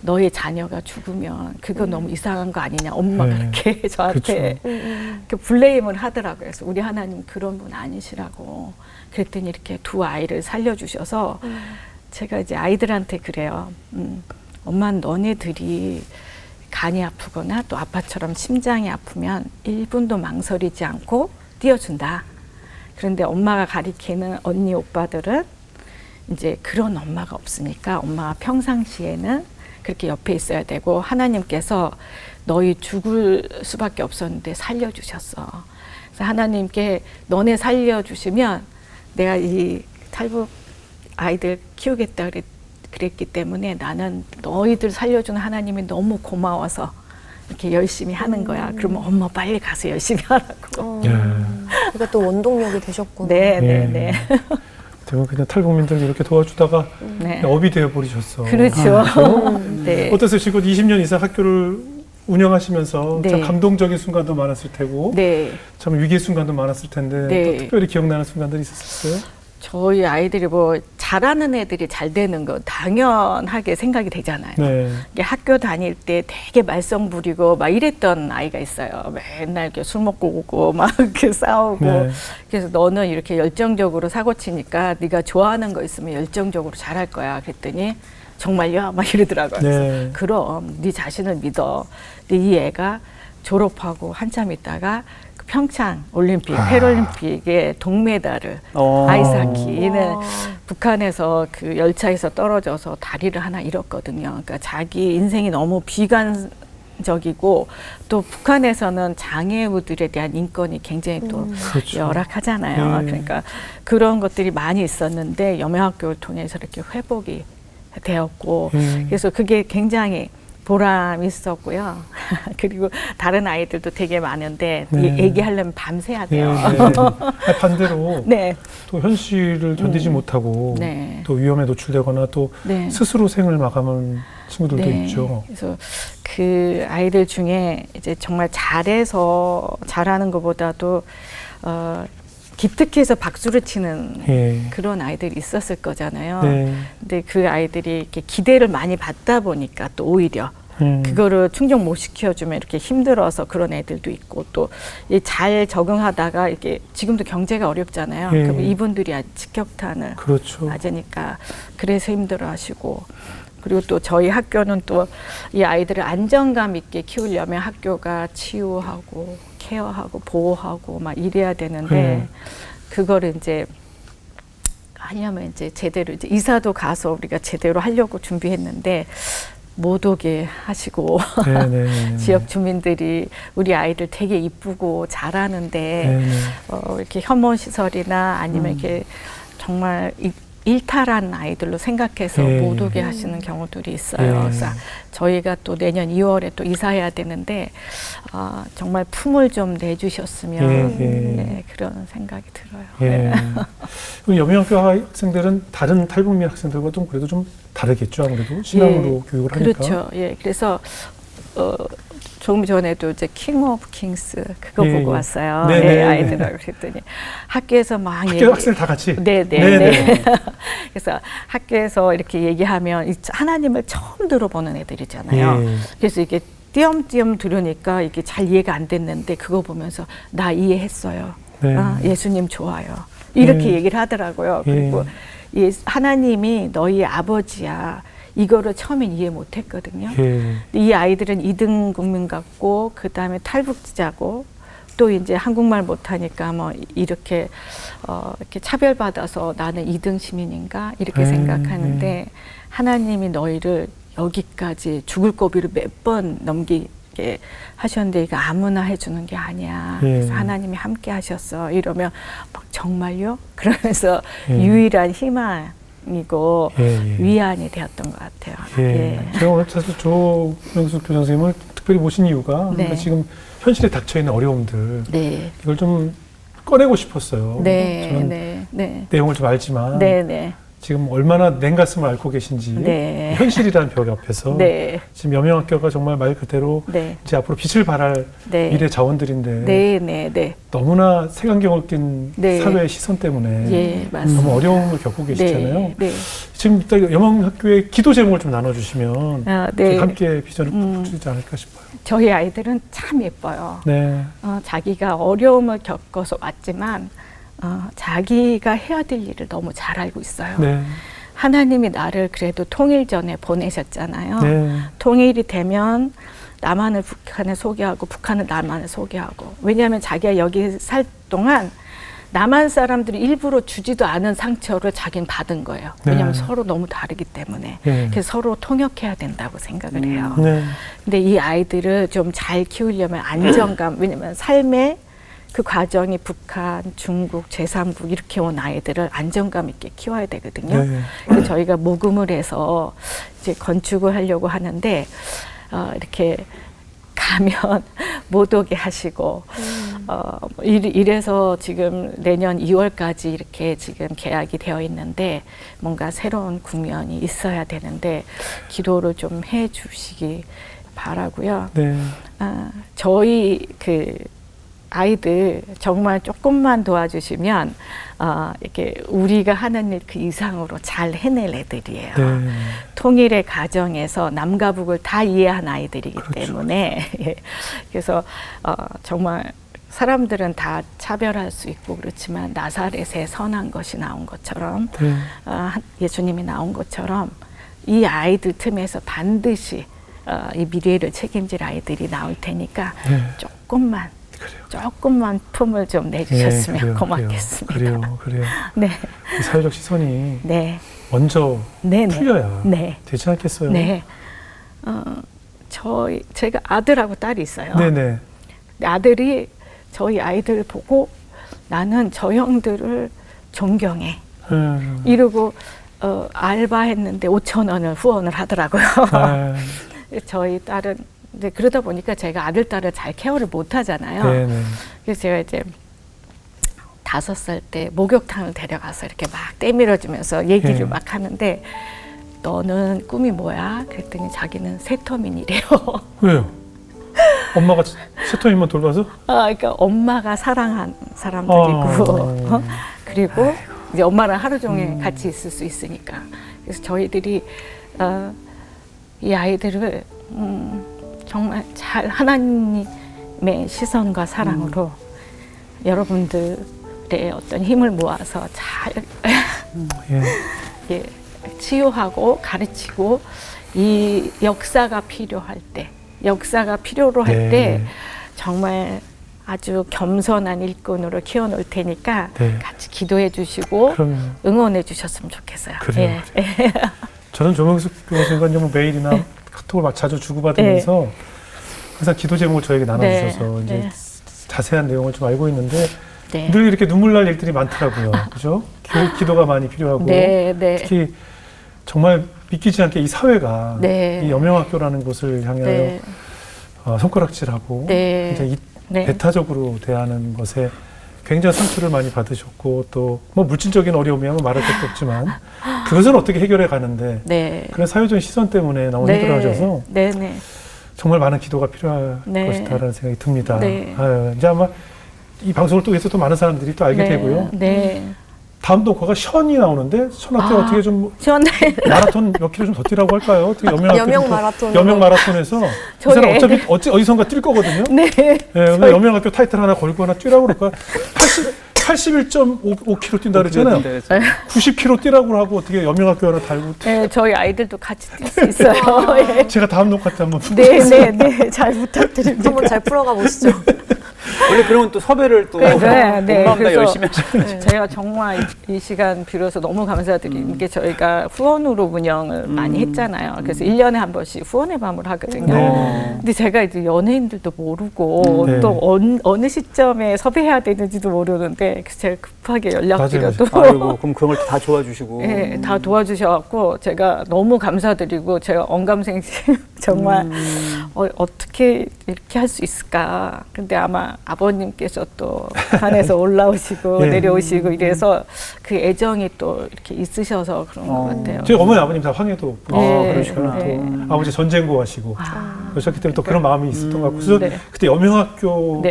너의 자녀가 죽으면 그거 너무 이상한 거 아니냐. 엄마가 이렇게 저한테 이렇게 블레임을 하더라고요. 그래서 우리 하나님 그런 분 아니시라고. 그랬더니 이렇게 두 아이를 살려주셔서 제가 이제 아이들한테 그래요. 엄마 너네들이 간이 아프거나 또 아빠처럼 심장이 아프면 1분도 망설이지 않고 뛰어준다. 그런데 엄마가 가리키는 언니 오빠들은 이제 그런 엄마가 없으니까 엄마가 평상시에는 그렇게 옆에 있어야 되고 하나님께서 너희 죽을 수밖에 없었는데 살려주셨어. 그래서 하나님께 너네 살려주시면 내가 이 탈북 아이들 키우겠다 그랬기 때문에 나는 너희들 살려주는 하나님이 너무 고마워서 이렇게 열심히 하는 거야. 그러면 엄마 빨리 가서 열심히 하라고. 그게 또 원동력이 되셨구나. 네. 대부분 그냥 탈북민들 이렇게 도와주다가 업이 되어버리셨어. 그렇죠. 네. 어떠세요? 지금 20년 이상 학교를 운영하시면서 참 감동적인 순간도 많았을 테고 참 위기의 순간도 많았을 텐데 또 특별히 기억나는 순간들이 있었어요? 저희 아이들이 뭐 잘하는 애들이 잘 되는 거 당연하게 생각이 되잖아요. 이게 학교 다닐 때 되게 말썽 부리고 막 이랬던 아이가 있어요. 맨날 이렇게 술 먹고 오고 막 이렇게 싸우고. 그래서 너는 이렇게 열정적으로 사고 치니까 네가 좋아하는 거 있으면 열정적으로 잘할 거야. 그랬더니 정말요? 막 이러더라고요. 그래서 그럼 네 자신을 믿어. 근데 이 애가 졸업하고 한참 있다가 평창 올림픽, 패럴림픽에 동메달을 아이스하키는 북한에서 그 열차에서 떨어져서 다리를 하나 잃었거든요. 그러니까 자기 인생이 너무 비관적이고 또 북한에서는 장애우들에 대한 인권이 굉장히 또 열악하잖아요. 그러니까 그런 것들이 많이 있었는데 여명학교를 통해서 이렇게 회복이 되었고 그래서 그게 굉장히 보람이 있었고요. 그리고 다른 아이들도 되게 많은데 얘기하려면 밤새야 돼요. 반대로 또 현실을 견디지 못하고 또 위험에 노출되거나 또 스스로 생을 마감한 친구들도 있죠. 그래서 그 아이들 중에 이제 정말 잘해서 잘하는 것보다도 기특해서 박수를 치는 그런 아이들이 있었을 거잖아요. 근데 그 아이들이 이렇게 기대를 많이 받다 보니까 또 오히려 그거를 충족 못 시켜주면 이렇게 힘들어서 그런 애들도 있고 또 잘 적응하다가 이게 지금도 경제가 어렵잖아요. 그럼 이분들이 직격탄을 맞으니까 그래서 힘들어하시고 그리고 또 저희 학교는 또 이 아이들을 안정감 있게 키우려면 학교가 치유하고 케어하고 보호하고 막 이래야 되는데 그거를 이제 하려면 이제 제대로 이제 이사도 가서 우리가 제대로 하려고 준비했는데 못 오게 하시고 지역 주민들이 우리 아이들 되게 이쁘고 잘하는데 이렇게 혐오 시설이나 아니면 이렇게 정말 일탈한 아이들로 생각해서 못 오게 하시는 경우들이 있어요. 그래서 저희가 또 내년 2월에 또 이사해야 되는데 정말 품을 좀 내주셨으면 네, 그런 생각이 들어요. 우리 여명학교 학생들은 다른 탈북민 학생들과 좀 그래도 좀 다르겠죠, 아무래도 신앙으로 교육을 하니까. 그렇죠. 그래서 조금 전에도 이제 킹 오브 킹스 그거 보고 왔어요. 아이들하고 그랬더니 학교에서 막 학교 학생 다 같이. 그래서 학교에서 이렇게 얘기하면 하나님을 처음 들어보는 애들이잖아요. 그래서 이게 띄엄띄엄 들으니까 이게 잘 이해가 안 됐는데 그거 보면서 나 이해했어요. 예수님 좋아요. 이렇게 얘기를 하더라고요. 그리고 하나님이 너희 아버지야. 이거를 처음엔 이해 못했거든요. 이 아이들은 2등 국민 같고 그 다음에 탈북자고 또 이제 한국말 못하니까 뭐 이렇게 이렇게 차별받아서 나는 2등 시민인가 이렇게 생각하는데 하나님이 너희를 여기까지 죽을 고비를 몇 번 넘기게 하셨는데 이거 아무나 해주는 게 아니야. 그래서 하나님이 함께 하셨어. 이러면 막 정말요? 그러면서 유일한 희망 이고 위안이 되었던 것 같아요. 제가 오늘 사실 조명숙 교장 선생님을 특별히 모신 이유가 그러니까 지금 현실에 닥쳐 있는 어려움들 이걸 좀 꺼내고 싶었어요. 저는 내용을 좀 알지만 지금 얼마나 냉가슴을 앓고 계신지 현실이라는 벽 앞에서 지금 여명학교가 정말 말 그대로 이제 앞으로 빛을 발할 미래 자원들인데 너무나 색안경을 낀 사회의 시선 때문에 너무 어려움을 겪고 계시잖아요. 지금 일단 여명학교의 기도 제목을 좀 나눠주시면 함께 비전을 붙이지 않을까 싶어요. 저희 아이들은 참 예뻐요. 자기가 어려움을 겪어서 왔지만 자기가 해야 될 일을 너무 잘 알고 있어요. 하나님이 나를 그래도 통일전에 보내셨잖아요. 통일이 되면 남한을 북한에 소개하고 북한을 남한을 소개하고 왜냐하면 자기가 여기 살 동안 남한 사람들이 일부러 주지도 않은 상처를 자기는 받은 거예요. 왜냐하면 서로 너무 다르기 때문에. 그래서 서로 통역해야 된다고 생각을 해요. 근데 이 아이들을 좀 잘 키우려면 안정감, 왜냐하면 삶의 그 과정이 북한, 중국, 제3국 이렇게 온 아이들을 안정감 있게 키워야 되거든요. 그래서 저희가 모금을 해서 이제 건축을 하려고 하는데 이렇게 가면 못 오게 하시고 이래서 지금 내년 2월까지 이렇게 지금 계약이 되어 있는데 뭔가 새로운 국면이 있어야 되는데 기도를 좀 해주시기 바라고요. 저희 그 아이들 정말 조금만 도와주시면 이렇게 우리가 하는 일 그 이상으로 잘 해낼 애들이에요. 통일의 과정에서 남과 북을 다 이해한 아이들이기 때문에 그래서 정말 사람들은 다 차별할 수 있고 그렇지만 나사렛에 선한 것이 나온 것처럼 예수님이 나온 것처럼 이 아이들 틈에서 반드시 이 미래를 책임질 아이들이 나올 테니까 조금만 품을 좀 내주셨으면 고맙겠습니다. 그래요. 이 사회적 시선이 먼저 풀려야 되지 않겠어요? 제가 아들하고 딸이 있어요. 아들이 저희 아이들 보고 나는 저 형들을 존경해. 이러고 알바했는데 5,000원을 후원을 하더라고요. 저희 딸은 근데 그러다 보니까 제가 아들, 딸을 잘 케어를 못 하잖아요. 그래서 제가 이제 5살 때 목욕탕을 데려가서 이렇게 막 떼밀어주면서 얘기를 막 하는데 너는 꿈이 뭐야? 그랬더니 자기는 세터민이래요. 왜요? 엄마가 세터민만 돌봐서? 그러니까 엄마가 사랑한 사람들이고 그리고 이제 엄마랑 하루 종일 같이 있을 수 있으니까. 그래서 저희들이 이 아이들을 정말 잘 하나님의 시선과 사랑으로 여러분들의 어떤 힘을 모아서 잘 치유하고 가르치고 이 역사가 필요할 때, 역사가 필요로 할 때 정말 아주 겸손한 일꾼으로 키워놓을 테니까 같이 기도해 주시고 응원해 주셨으면 좋겠어요. 그래요. 저는 조명숙 교수님과 뭐 메일이나 카톡을 자주 주고받으면서 항상 기도 제목을 저에게 나눠주셔서 이제 자세한 내용을 좀 알고 있는데 늘 이렇게 눈물 날 일들이 많더라고요. 그죠? 기도가 많이 필요하고 특히 정말 믿기지 않게 이 사회가 이 여명학교라는 곳을 향하여 손가락질하고 굉장히 배타적으로 대하는 것에 굉장히 상처를 많이 받으셨고 또 뭐 물질적인 어려움이야 말할 것도 없지만 그것을 어떻게 해결해 가는데 그런 사회적인 시선 때문에 너무 힘들어하셔서 정말 많은 기도가 필요할 것이다라는 생각이 듭니다. 아유, 이제 아마 이 방송을 통해서 또 많은 사람들이 또 알게 되고요. 다음 녹화가 션이 나오는데 션한테 어떻게 좀 마라톤 몇 킬로 좀 더 뛰라고 할까요? 어떻게 여명 마라톤 여명 마라톤에서 그 사람 어차피 어디선가 뛸 거거든요. 근데 여명학교 타이틀 하나 걸고 하나 뛰라고 그럴까? 81.5km 뛴다 그랬잖아요. 90km 뛰라고 하고 어떻게 여명학교 하나 달고. 저희 아이들도 같이 뛸 수 있어요. 제가 다음 녹화 때 한번 잘 부탁드립니다. 한번 잘 풀어가 보시죠. 원래 그러면 또 섭외를 또 엄마보다 열심히 하시죠. 제가 정말 이 시간 빌어서 너무 감사드리는 게 저희가 후원으로 운영을 많이 했잖아요. 그래서 1년에 한 번씩 후원의 밤을 하거든요. 근데 제가 이제 연예인들도 모르고 또 어느 시점에 섭외해야 되는지도 모르는데 그래서 제가 급하게 연락드려도 아이고, 그럼 그런 걸 다 도와주시고 다 도와주셔갖고 제가 너무 감사드리고 제가 언감생심 정말 어떻게 이렇게 할 수 있을까. 근데 아마 아버님께서 또 산에서 올라오시고 내려오시고 이래서 그 애정이 또 이렇게 있으셔서 그런 것 같아요. 저희 어머니 아버님 다 황해도 그러시구나. 또 아버지 전쟁고 하시고 그러셨기 때문에 또 그런 마음이 있었던 것 같고 그래서 그때 여명학교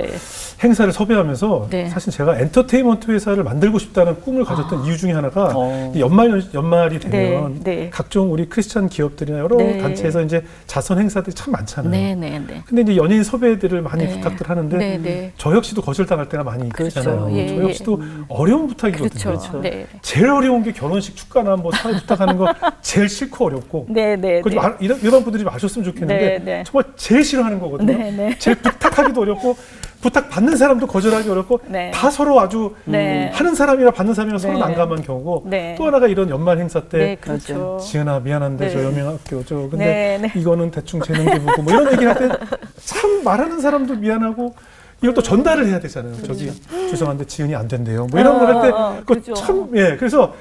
행사를 섭외하면서 사실 제가 엔터테인먼트 회사를 만들고 싶다는 꿈을 가졌던 이유 중에 하나가 연말이 되면 각종 우리 크리스찬 기업들이나 여러 단체에서 이제 자선 행사들이 참 많잖아요. 근데 이제 연예인 섭외들을 많이 부탁들 하는데 저 역시도 거절당할 때가 많이 있잖아요. 저 역시도 어려운 부탁이거든요. 제일 어려운 게 결혼식 축가나 뭐 사회 부탁하는 거 제일 싫고 어렵고 일반 분들이 좀 아셨으면 좋겠는데 정말 제일 싫어하는 거거든요. 제일 부탁하기도 어렵고 부탁 받는 사람도 거절하기 어렵고 다 서로 아주 하는 사람이나 받는 사람이랑 서로 난감한 경우고 또 하나가 이런 연말 행사 때 지은아 미안한데 저 여명학교 근데 이거는 대충 재능 기부고 뭐 이런 얘기를 할 때 참 말하는 사람도 미안하고 이걸 또 전달을 해야 되잖아요. 저기 죄송한데 지은이 안 된대요. 뭐 이런 걸 할 때 그거 참 그래서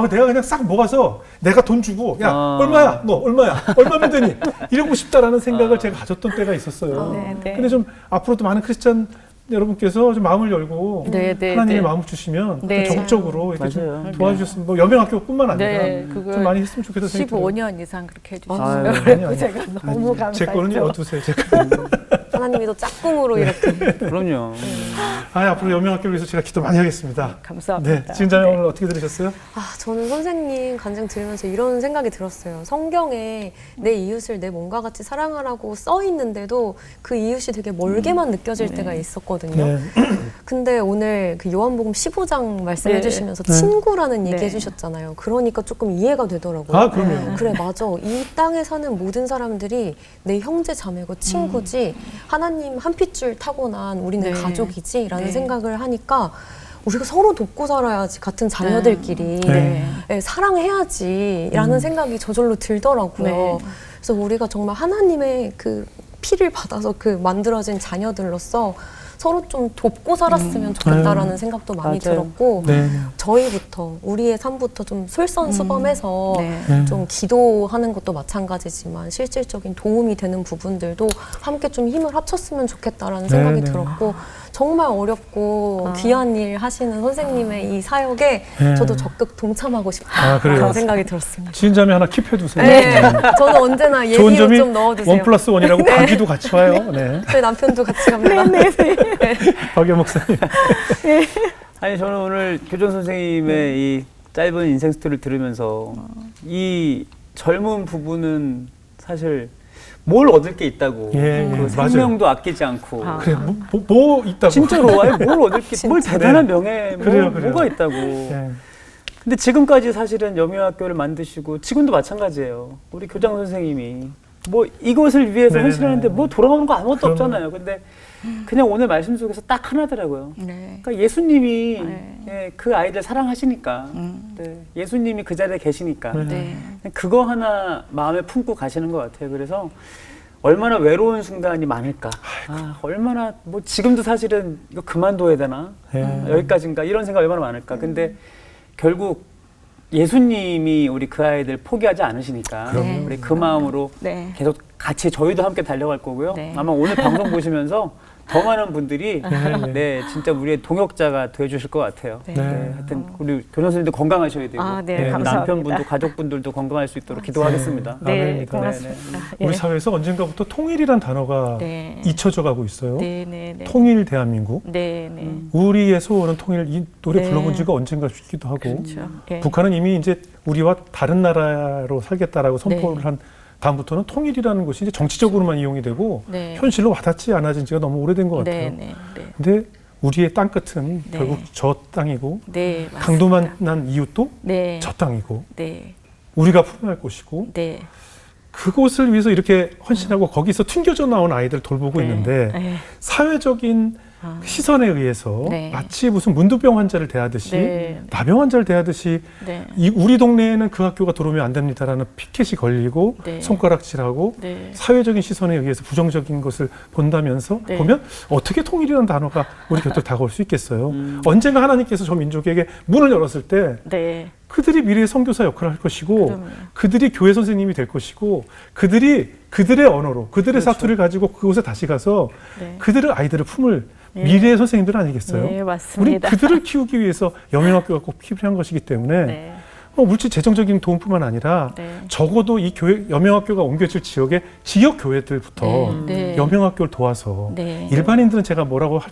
내가 그냥 싹 모아서 내가 돈 주고 야 얼마야 너 얼마야 얼마면 되니 이러고 싶다라는 생각을 제가 가졌던 때가 있었어요. 근데 좀 앞으로도 많은 크리스찬 여러분께서 좀 마음을 열고 하나님의 마음을 주시면 적극적으로 이렇게 좀 도와주셨으면 뭐 여명학교뿐만 아니라 좀 많이 했으면 좋겠다 생각이 15년 이상 그렇게 해주셨어요. 제가 너무 감사했죠. 제 거는 어두세요. 하나님이 더 짝꿍으로 이렇게. 그럼요. 앞으로 여명학교를 위해서 제가 기도 많이 하겠습니다. 감사합니다. 지은자매 오늘 어떻게 들으셨어요? 저는 선생님 간증 들으면서 이런 생각이 들었어요. 성경에 내 이웃을 내 몸과 같이 사랑하라고 써 있는데도 그 이웃이 되게 멀게만 느껴질 때가 있었거든요. 근데 오늘 그 요한복음 15장 말씀해 주시면서 친구라는 얘기 해주셨잖아요. 그러니까 조금 이해가 되더라고요. 그럼요. 그래, 맞아. 이 땅에 사는 모든 사람들이 내 형제 자매고 친구지 하나님 한 핏줄 타고난 우리는 가족이지 라는 생각을 하니까 우리가 서로 돕고 살아야지 같은 자녀들끼리 사랑해야지 라는 생각이 저절로 들더라고요. 그래서 우리가 정말 하나님의 그 피를 받아서 그 만들어진 자녀들로서 서로 좀 돕고 살았으면 좋겠다라는 생각도 많이 들었고 저희부터 우리의 삶부터 좀 솔선수범해서 좀 기도하는 것도 마찬가지지만 실질적인 도움이 되는 부분들도 함께 좀 힘을 합쳤으면 좋겠다라는 생각이 들었고 정말 어렵고 귀한 일 하시는 선생님의 이 사역에 저도 적극 동참하고 싶다 그런 생각이 들었습니다. 지은자매 하나 킵해두세요. 저는 언제나 예비로 좀 넣어두세요. 1+1이라고 가기도 같이 와요. 저희 남편도 같이 갑니다. 박연 목사님. 아니 저는 오늘 교전 선생님의 이 짧은 인생 스토리를 들으면서 이 젊은 부부는 사실 뭘 얻을 게 있다고 그 생명도 아끼지 않고 그래 뭐 있다고 진짜로 뭘 얻을 게 뭘 대단한 명예 뭐가 있다고 근데 지금까지 사실은 여명학교를 만드시고 지금도 마찬가지예요. 우리 교장 선생님이 뭐 이것을 위해서 네네. 헌신하는데 뭐 돌아오는 거 아무것도 그럼요. 없잖아요. 근데 그냥 오늘 말씀 속에서 딱 하나더라고요. 네. 그러니까 예수님이 네. 예, 그 아이들 사랑하시니까 네, 예수님이 그 자리에 계시니까 네. 그거 하나 마음에 품고 가시는 것 같아요. 그래서 얼마나 외로운 순간이 많을까. 아, 얼마나 뭐 지금도 사실은 이거 그만둬야 되나 여기까지인가 이런 생각 얼마나 많을까. 근데 결국 예수님이 우리 그 아이들 포기하지 않으시니까 네. 우리 그 마음으로 네. 계속 같이 저희도 함께 달려갈 거고요. 네. 아마 오늘 방송 보시면서 더 많은 분들이 네, 진짜 우리의 동역자가 되어주실 것 같아요. 네. 네, 하여튼 우리 교장 선생님도 건강하셔야 되고 아, 네, 네, 감사합니다. 남편분도 가족분들도 건강할 수 있도록 기도하겠습니다. 네, 아멘입니다. 고맙습니다. 우리 예. 사회에서 언젠가부터 통일이란 단어가 네. 잊혀져 가고 있어요. 네, 네, 네. 통일 대한민국. 네, 네. 우리의 소원은 통일, 이 노래 네. 불러본 지가 언젠가 싶기도 하고. 그렇죠. 예. 북한은 이미 이제 우리와 다른 나라로 살겠다라고 선포를 네. 한 다음부터는 통일이라는 것이 이제 정치적으로만 이용이 되고 네. 현실로 와닿지 않아진 지가 너무 오래된 것 같아요. 네, 네, 네. 근데 우리의 땅끝은 네. 결국 저 땅이고 네, 맞습니다. 강도만한 이웃도 네. 저 땅이고 네. 우리가 품어야 할 곳이고 네. 그곳을 위해서 이렇게 헌신하고 거기서 튕겨져 나온 아이들 돌보고 네. 있는데 네. 사회적인 아. 시선에 의해서 네. 마치 무슨 문두병 환자를 대하듯이 네. 나병 환자를 대하듯이 네. 우리 동네에는 그 학교가 들어오면 안 됩니다라는 피켓이 걸리고 네. 손가락질하고 네. 사회적인 시선에 의해서 부정적인 것을 본다면서 네. 보면 어떻게 통일이라는 단어가 우리 곁에 다가올 수 있겠어요. 언젠가 하나님께서 저 민족에게 문을 열었을 때 네. 그들이 미래의 선교사 역할을 할 것이고 그럼요. 그들이 교회 선생님이 될 것이고 그들이 그들의 언어로 그들의 그렇죠. 사투리를 가지고 그곳에 다시 가서 네. 그들의 아이들을 품을 네. 미래의 선생님들 아니겠어요? 네, 우리 맞습니다. 그들을 키우기 위해서 여명학교가 꼭 필요한 것이기 때문에 네. 물질 재정적인 도움뿐만 아니라 네. 적어도 이 교회 여명학교가 옮겨질 지역의 지역 교회들부터 네. 여명학교를 도와서 네. 일반인들은 제가 뭐라고 할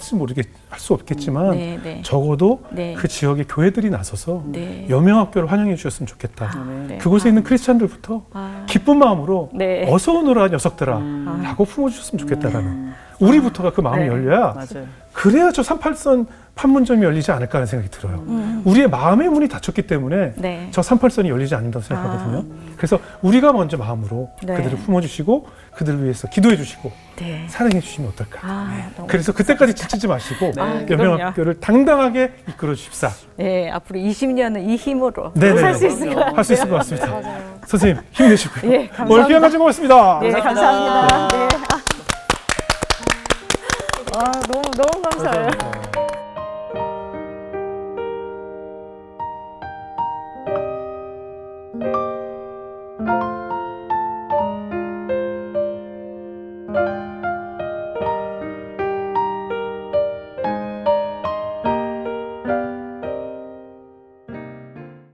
수 없겠지만 네, 네. 적어도 네. 그 지역의 교회들이 나서서 네. 여명학교를 환영해 주셨으면 좋겠다. 네. 그곳에 있는 크리스찬들부터 아. 기쁜 마음으로 네. 어서 오너라 녀석들아 라고 품어주셨으면 좋겠다라는 우리부터가 그 마음이 네. 열려야 맞아요. 그래야 저 38선 판문점이 열리지 않을까 하는 생각이 들어요. 우리의 마음의 문이 닫혔기 때문에 네. 저 38선이 열리지 않는다고 생각하거든요. 그래서 우리가 먼저 마음으로 네. 그들을 품어주시고 그들을 위해서 기도해 주시고 네. 사랑해 주시면 어떨까. 아, 너무 그래서 그때까지 지치지 마시고 네. 여명학교를 당당하게 이끌어 주십사. 네, 앞으로 20년은 이 힘으로 네네. 할 수 있을 것 같아요. 할 수 있을 것 같습니다. 맞아요. 선생님 힘내시고요. 예, 감사합니다. 오늘 귀한 가지고 고맙습니다. 네, 감사합니다. 네. 아, 너무 감사해요. 감사합니다.